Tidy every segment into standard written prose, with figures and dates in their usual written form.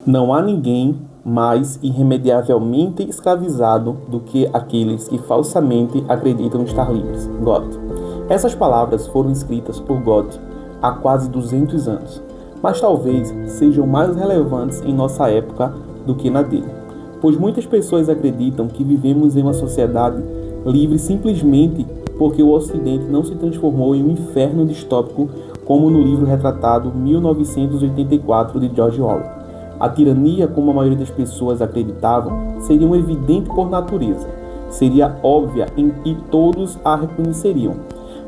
Não há ninguém mais irremediavelmente escravizado do que aqueles que falsamente acreditam estar livres. Goethe. Essas palavras foram escritas por Goethe há quase 200 anos, mas talvez sejam mais relevantes em nossa época do que na dele, pois muitas pessoas acreditam que vivemos em uma sociedade livre simplesmente porque o Ocidente não se transformou em um inferno distópico como no livro retratado 1984 de George Orwell. A tirania, como a maioria das pessoas acreditavam, seria um evidente por natureza. Seria óbvia e todos a reconheceriam.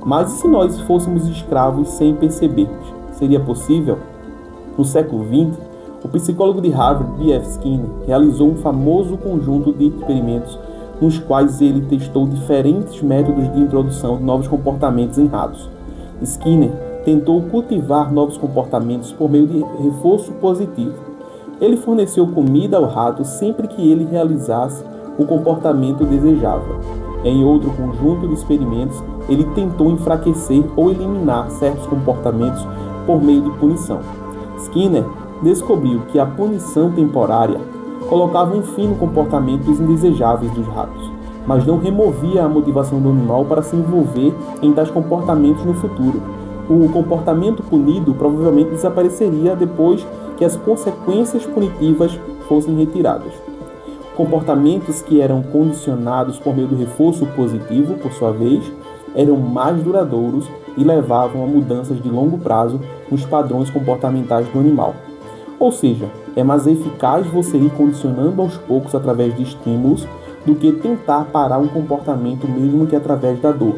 Mas e se nós fôssemos escravos sem percebermos? Seria possível? No século XX, o psicólogo de Harvard, B.F. Skinner, realizou um famoso conjunto de experimentos nos quais ele testou diferentes métodos de introdução de novos comportamentos em ratos. Skinner tentou cultivar novos comportamentos por meio de reforço positivo. Ele forneceu comida ao rato sempre que ele realizasse o comportamento desejável. Em outro conjunto de experimentos, ele tentou enfraquecer ou eliminar certos comportamentos por meio de punição. Skinner descobriu que a punição temporária colocava um fim no comportamentos indesejáveis dos ratos, mas não removia a motivação do animal para se envolver em tais comportamentos no futuro. O comportamento punido provavelmente desapareceria depois que as consequências punitivas fossem retiradas. Comportamentos que eram condicionados por meio do reforço positivo, por sua vez, eram mais duradouros e levavam a mudanças de longo prazo nos padrões comportamentais do animal. Ou seja, é mais eficaz você ir condicionando aos poucos através de estímulos do que tentar parar um comportamento mesmo que através da dor.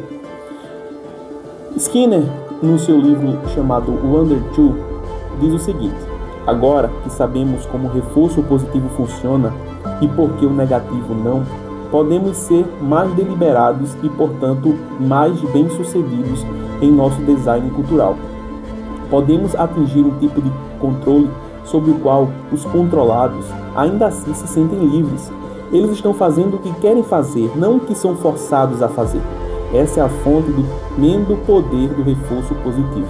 Skinner, no seu livro chamado Wonder 2, diz o seguinte: agora que sabemos como o reforço positivo funciona e por que o negativo não, podemos ser mais deliberados e, portanto, mais bem-sucedidos em nosso design cultural. Podemos atingir um tipo de controle sobre o qual os controlados ainda assim se sentem livres. Eles estão fazendo o que querem fazer, não o que são forçados a fazer. Essa é a fonte do tremendo poder do reforço positivo.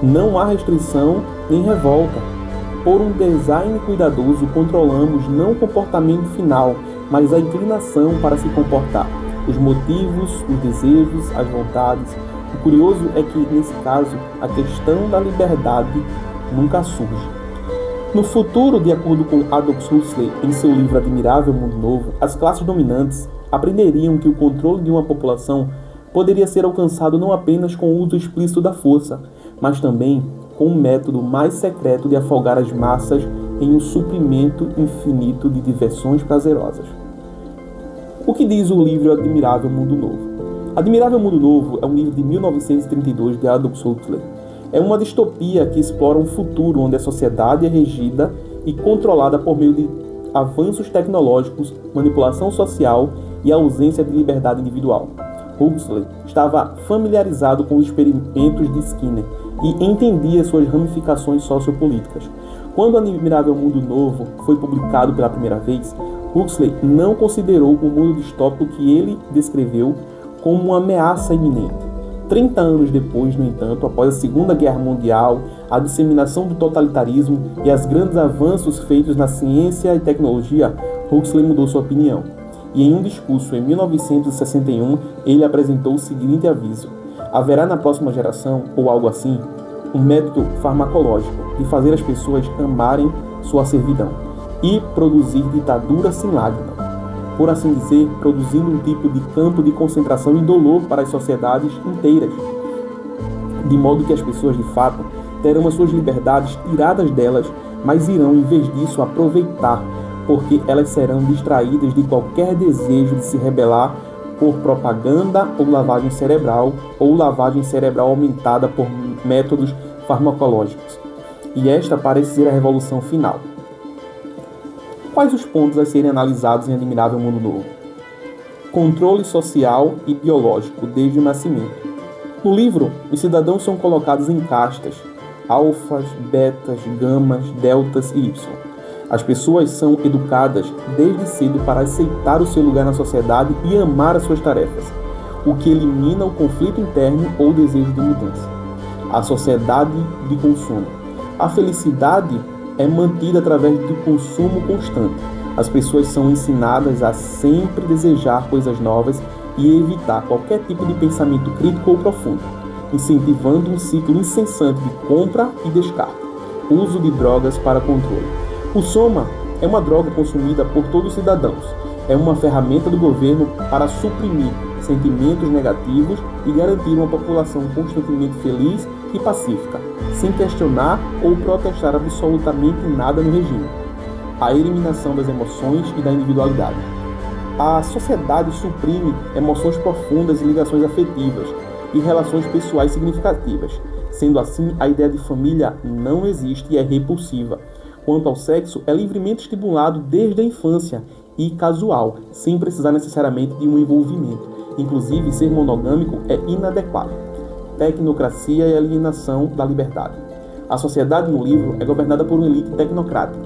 Não há restrição nem revolta. Por um design cuidadoso, controlamos não o comportamento final, mas a inclinação para se comportar, os motivos, os desejos, as vontades. O curioso é que, nesse caso, a questão da liberdade nunca surge. No futuro, de acordo com Aldous Huxley, em seu livro Admirável Mundo Novo, as classes dominantes aprenderiam que o controle de uma população poderia ser alcançado não apenas com o uso explícito da força, mas também com um método mais secreto de afogar as massas em um suprimento infinito de diversões prazerosas. O que diz o livro Admirável Mundo Novo? Admirável Mundo Novo é um livro de 1932 de Aldous Huxley. É uma distopia que explora um futuro onde a sociedade é regida e controlada por meio de avanços tecnológicos, manipulação social e ausência de liberdade individual. Huxley estava familiarizado com os experimentos de Skinner e entendia suas ramificações sociopolíticas. Quando o Admirável Mundo Novo foi publicado pela primeira vez, Huxley não considerou o mundo distópico que ele descreveu como uma ameaça iminente. 30 anos depois, no entanto, após a Segunda Guerra Mundial, a disseminação do totalitarismo e os grandes avanços feitos na ciência e tecnologia, Huxley mudou sua opinião. E em um discurso em 1961, ele apresentou o seguinte aviso: haverá na próxima geração, ou algo assim, um método farmacológico de fazer as pessoas amarem sua servidão e produzir ditadura sem lágrima. Por assim dizer, produzindo um tipo de campo de concentração e dolor para as sociedades inteiras, de modo que as pessoas de fato terão as suas liberdades tiradas delas, mas irão, em vez disso, aproveitar, porque elas serão distraídas de qualquer desejo de se rebelar por propaganda ou lavagem cerebral aumentada por métodos farmacológicos. E esta parece ser a revolução final. Quais os pontos a serem analisados em Admirável Mundo Novo? Controle social e biológico desde o nascimento. No livro, os cidadãos são colocados em castas: alfas, betas, gamas, deltas e y. As pessoas são educadas desde cedo para aceitar o seu lugar na sociedade e amar as suas tarefas, o que elimina o conflito interno ou o desejo de mudança. A sociedade de consumo. A felicidade é mantida através do consumo constante. As pessoas são ensinadas a sempre desejar coisas novas e evitar qualquer tipo de pensamento crítico ou profundo, incentivando um ciclo incessante de compra e descarte. Uso de drogas para controle. O soma é uma droga consumida por todos os cidadãos. É uma ferramenta do governo para suprimir sentimentos negativos e garantir uma população constantemente feliz e pacífica, sem questionar ou protestar absolutamente nada no regime. A eliminação das emoções e da individualidade. A sociedade suprime emoções profundas e ligações afetivas e relações pessoais significativas. Sendo assim, a ideia de família não existe e é repulsiva. Quanto ao sexo, é livremente estimulado desde a infância e casual, sem precisar necessariamente de um envolvimento. Inclusive, ser monogâmico é inadequado. Tecnocracia e alienação da liberdade. A sociedade no livro é governada por uma elite tecnocrática,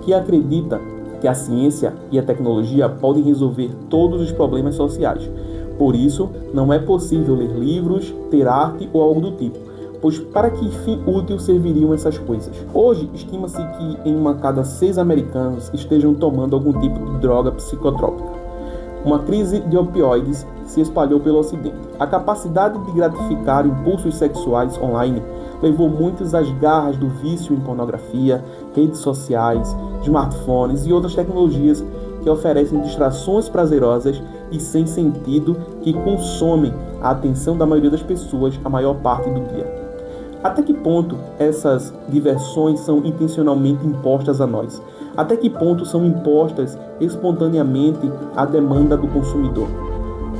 que acredita que a ciência e a tecnologia podem resolver todos os problemas sociais. Por isso, não é possível ler livros, ter arte ou algo do tipo, pois para que fim útil serviriam essas coisas? Hoje, estima-se que em uma cada 6 americanos estejam tomando algum tipo de droga psicotrópica. Uma crise de opioides se espalhou pelo Ocidente. A capacidade de gratificar impulsos sexuais online levou muitos às garras do vício em pornografia, redes sociais, smartphones e outras tecnologias que oferecem distrações prazerosas e sem sentido que consomem a atenção da maioria das pessoas a maior parte do dia. Até que ponto essas diversões são intencionalmente impostas a nós? Até que ponto são impostas espontaneamente à demanda do consumidor?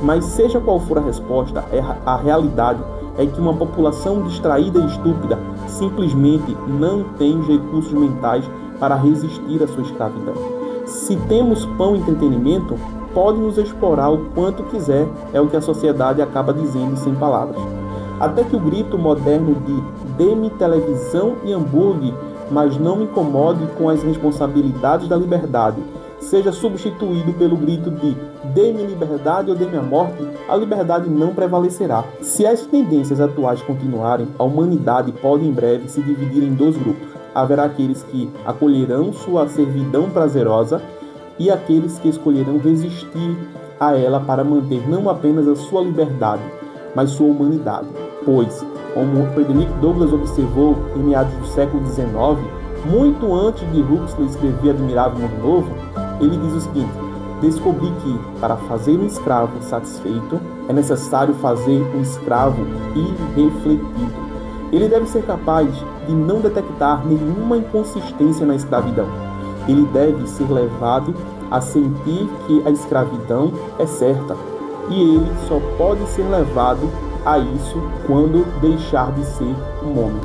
Mas seja qual for a resposta, a realidade é que uma população distraída e estúpida simplesmente não tem os recursos mentais para resistir à sua escravidão. Se temos pão e entretenimento, pode nos explorar o quanto quiser, é o que a sociedade acaba dizendo sem palavras. Até que o grito moderno de "dê-me televisão e hambúrguer, mas não me incomode com as responsabilidades da liberdade", seja substituído pelo grito de "dê-me liberdade ou dê-me a morte", a liberdade não prevalecerá. Se as tendências atuais continuarem, a humanidade pode em breve se dividir em 2 grupos. Haverá aqueles que acolherão sua servidão prazerosa e aqueles que escolherão resistir a ela para manter não apenas a sua liberdade, mas sua humanidade. Pois, como Frederick Douglass observou em meados do século XIX, muito antes de Huxley escrever Admirável Mundo Novo, ele diz o seguinte: descobri que, para fazer um escravo satisfeito, é necessário fazer um escravo irrefletido. Ele deve ser capaz de não detectar nenhuma inconsistência na escravidão. Ele deve ser levado a sentir que a escravidão é certa, e ele só pode ser levado a isso quando deixar de ser um homem.